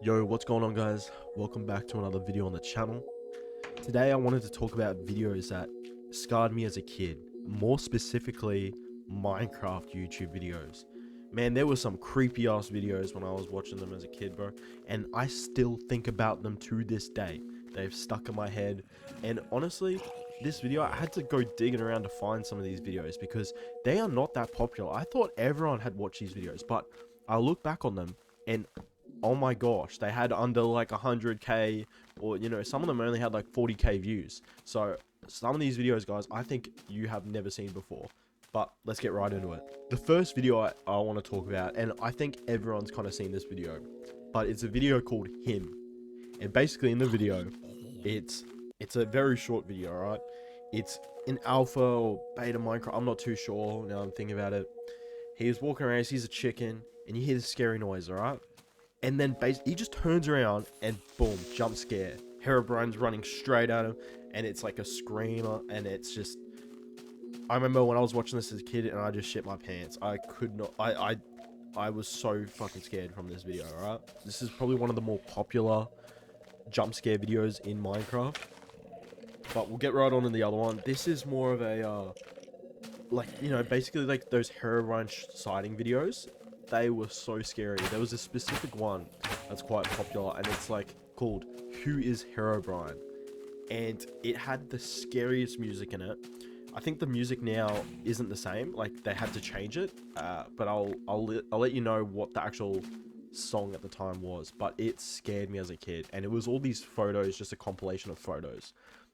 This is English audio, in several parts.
Yo, what's going on, guys? Welcome back to another video on the channel. Today I wanted to talk about videos that scarred me as a kid, more specifically Minecraft YouTube videos. Man, there were some creepy ass videos when I was watching them as a kid, bro, and I still think about them to this day. They've stuck in my head, and honestly, this video, I had to go digging around to find some of these videos because they are not that popular. I thought everyone had watched these videos, but I look back on them and oh my gosh, they had under like 100k, or some of them only had like 40k views. So some of these videos, guys, I think you have never seen before. But let's get right into it. The first video I want to talk about, and I think everyone's kind of seen this video, but it's a video called Him. And basically in the video, it's a very short video, right? It's in alpha or beta Minecraft, I'm not too sure now I'm thinking about it. He's walking around, he sees a chicken, and you hear this scary noise, alright? And then he just turns around and boom, jump scare. Herobrine's running straight at him, and it's like a screamer, and it's just... I remember when I was watching this as a kid, and I just shit my pants. I could not... I was so fucking scared from this video, alright? This is probably one of the more popular jump scare videos in Minecraft. But we'll get right on to the other one. This is more of a, basically like those Herobrine sighting videos. They were so scary. There was a specific one that's quite popular, and it's like called Who is Herobrine? And it had the scariest music in it. I think the music now isn't the same, like they had to change it, but I'll let you know what the actual song at the time was. But it scared me as a kid, and it was all these photos, just a compilation of photos,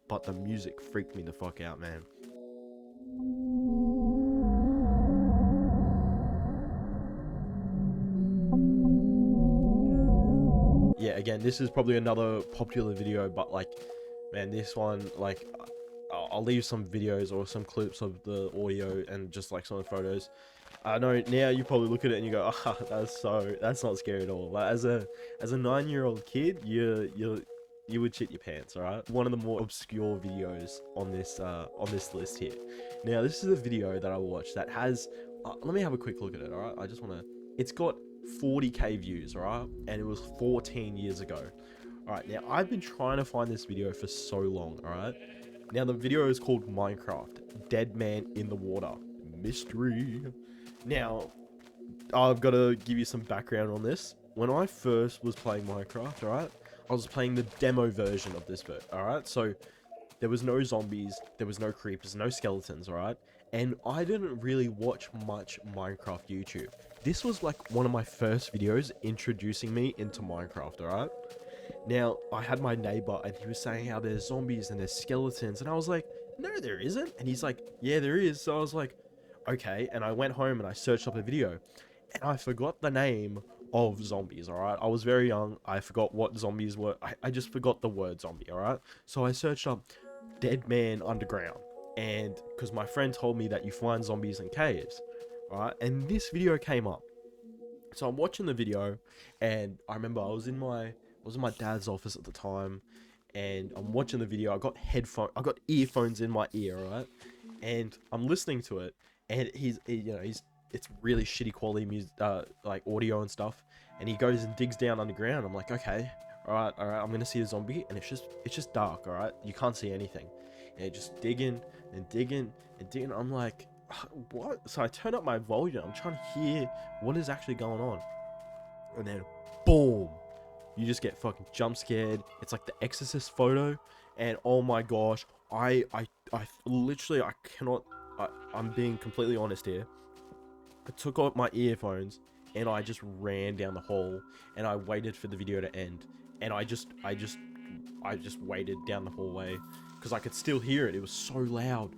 but the music freaked me the fuck out, man. Yeah, again, this is probably another popular video, but like, man, this one, like, I'll leave some videos or some clips of the audio and just like some of the photos. I know now you probably look at it and you go, ah, that's not scary at all. But as a 9-year-old kid, you would shit your pants, alright? One of the more obscure videos on this list here. Now, this is a video that I watched that has, let me have a quick look at it, alright? I just want to, it's got 40k views, alright? And it was 14 years ago. Alright, now I've been trying to find this video for so long, alright? Now the video is called Minecraft, Dead Man in the Water, Mystery. Now, I've got to give you some background on this. When I first was playing Minecraft, alright, I was playing the demo version of this bit, alright? So, there was no zombies, there was no creepers, no skeletons, alright? And I didn't really watch much Minecraft YouTube. This was like one of my first videos introducing me into Minecraft, alright? Now, I had my neighbor, and he was saying how there's zombies and there's skeletons, and I was like, no, there isn't. And he's like, yeah, there is. So I was like, okay. And I went home and I searched up a video, and I forgot the name of zombies, alright? I was very young. I forgot what zombies were. I just forgot the word zombie, alright? So I searched up Dead Man Underground, and because my friend told me that you find zombies in caves, alright? And this video came up. So I'm watching the video, and I remember I was in my dad's office at the time, and I'm watching the video. I got earphones in my ear, right? And I'm listening to it, and it's really shitty quality music, like audio and stuff. And he goes and digs down underground. I'm like, okay, all right, I'm gonna see a zombie, and it's just dark, all right. You can't see anything, and it just digging and digging and digging. I'm like, what? So I turn up my volume. I'm trying to hear what is actually going on, and then boom. You just get fucking jump scared. It's like the Exorcist photo, and oh my gosh, I literally, I cannot, I'm being completely honest here. I took off my earphones and I just ran down the hall, and I waited for the video to end, and I just waited down the hallway because I could still hear it. It was so loud.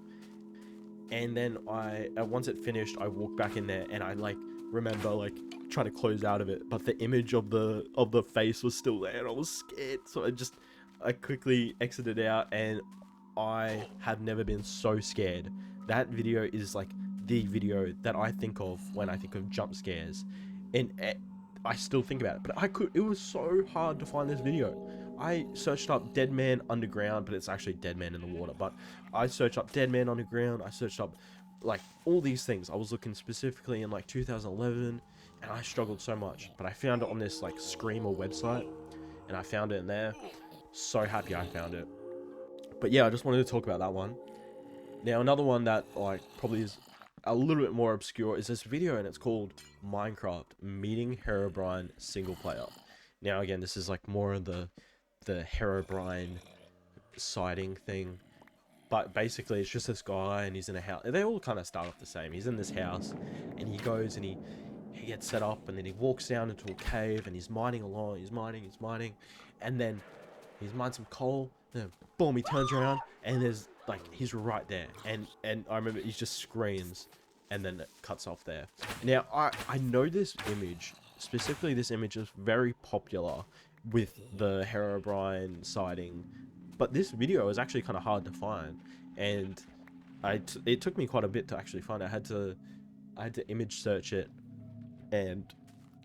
And then once it finished, I walked back in there, and I like remember like trying to close out of it, but the image of the face was still there, and I was scared. So I quickly exited out, and I have never been so scared. That video is like the video that I think of when I think of jump scares, and I still think about it. But it was so hard to find this video. I searched up Dead Man Underground, but it's actually Dead Man in the Water. But I searched up Dead Man Underground. I searched up like all these things. I was looking specifically in like 2011, and I struggled so much. But I found it on this like Screamer website, and I found it in there. So happy I found it. But yeah, I just wanted to talk about that one. Now another one that like probably is a little bit more obscure is this video, and it's called Minecraft Meeting Herobrine Single Player. Now again, this is like more of the Herobrine sighting thing. But basically, it's just this guy, and he's in a house. They all kind of start off the same. He's in this house, and he goes and he gets set up, and then he walks down into a cave, and he's mining along. He's mining, and then he's mined some coal. And then boom, he turns around, and there's like he's right there, and I remember he just screams, and then it cuts off there. Now I know this image specifically. This image is very popular with the Herobrine sighting. But this video is actually kind of hard to find, and it took me quite a bit to actually find it. I had to image search it, and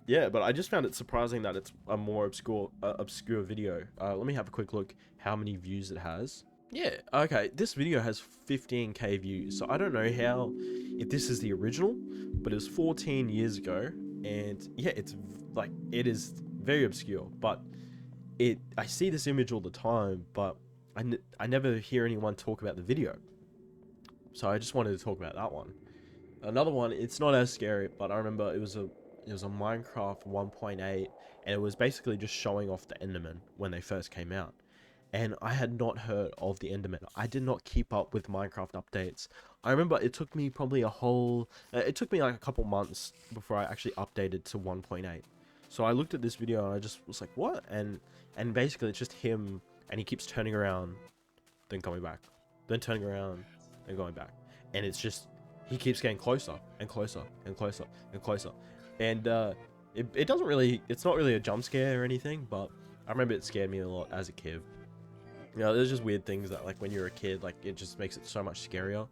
yeah, but I just found it surprising that it's a more obscure video. Let me have a quick look how many views it has. Yeah, okay, this video has 15k views, so I don't know how if this is the original, but it was 14 years ago, and yeah, it's like it is very obscure, but I see this image all the time, but I never hear anyone talk about the video. So I just wanted to talk about that one. Another one, it's not as scary, but I remember it was a Minecraft 1.8, and it was basically just showing off the Enderman when they first came out. And I had not heard of the Enderman. I did not keep up with Minecraft updates. I remember it took me probably it took me like a couple months before I actually updated to 1.8. So I looked at this video and I just was like, what? And basically it's just him, and he keeps turning around, then coming back, then turning around, then going back. And it's just, he keeps getting closer and closer and closer and closer. And it doesn't really, it's not really a jump scare or anything, but I remember it scared me a lot as a kid. You know, there's just weird things that like when you're a kid, like it just makes it so much scarier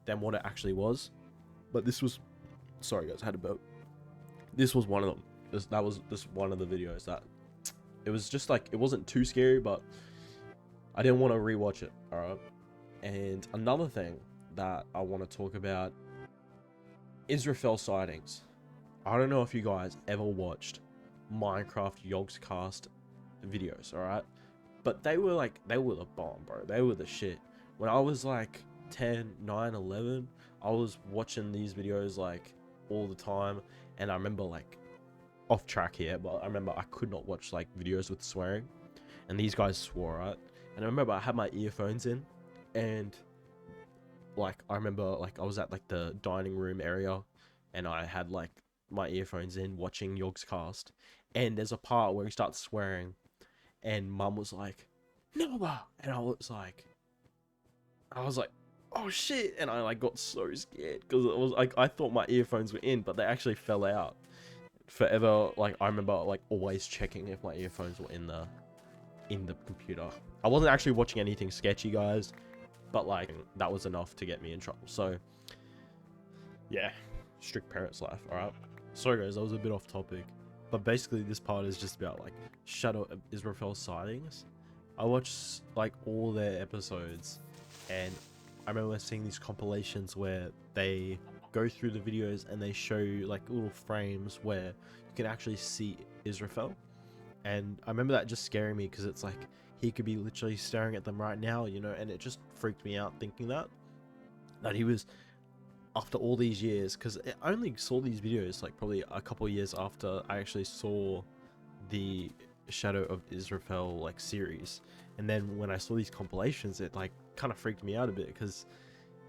than what it actually was. But this was, sorry guys, I had a burp. This was one of them. That was one of the videos that it was just like, it wasn't too scary, but I didn't want to rewatch it. All right. And another thing that I want to talk about, Israfel sightings. I don't know if you guys ever watched Minecraft Yogscast videos, all right, but they were the bomb, bro. They were the shit. When I was like 10, 9, 11, I was watching these videos like all the time, and I remember, like, off track here, but I remember I could not watch like videos with swearing, and these guys swore, right? And I remember I had my earphones in, and like I remember like I was at like the dining room area, and I had like my earphones in watching Yogscast, and there's a part where he starts swearing, and mum was like, "Never," and I was like, oh shit, and I like got so scared because it was like I thought my earphones were in, but they actually fell out. Forever, like I remember like always checking if my earphones were in the computer. I wasn't actually watching anything sketchy, guys, but like that was enough to get me in trouble. So yeah, strict parents life. All right, sorry guys, that was a bit off topic, but basically this part is just about like Shadow of Israfel sightings. I watched like all their episodes, and I remember seeing these compilations where they go through the videos and they show you like little frames where you can actually see Israfel. And I remember that just scaring me because it's like he could be literally staring at them right now, you know, and it just freaked me out thinking that he was, after all these years, because I only saw these videos like probably a couple years after I actually saw the Shadow of Israfel like series. And then when I saw these compilations, it like kind of freaked me out a bit because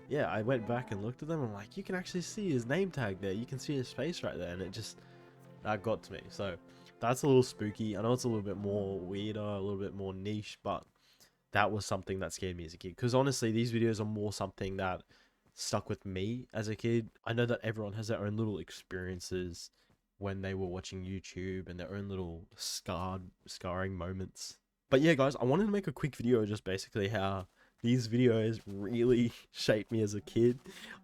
yeah, I went back and looked at them and I'm like, you can actually see his name tag there, you can see his face right there, and it just, that got to me. So that's a little spooky. I know it's a little bit more weirder, a little bit more niche, but that was something that scared me as a kid, because honestly these videos are more something that stuck with me as a kid. I know that everyone has their own little experiences when they were watching YouTube and their own little scarring moments. But yeah guys, I wanted to make a quick video just basically how these videos really shaped me as a kid.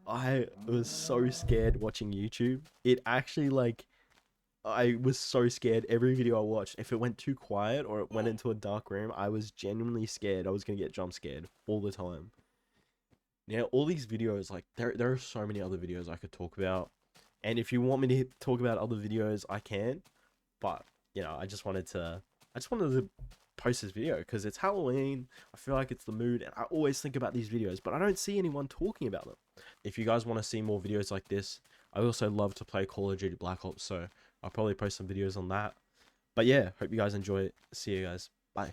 I was so scared watching YouTube. It actually like, I was so scared every video I watched. If it went too quiet or it went into a dark room, I was genuinely scared I was gonna get jump scared all the time. Yeah, all these videos, like there are so many other videos I could talk about, and if you want me to talk about other videos, I can. But you know, I just wanted to post this video because it's Halloween. I feel like it's the mood, and I always think about these videos, but I don't see anyone talking about them. If you guys want to see more videos like this, I also love to play Call of Duty Black Ops, so I'll probably post some videos on that. But yeah, hope you guys enjoy it. See you guys. Bye.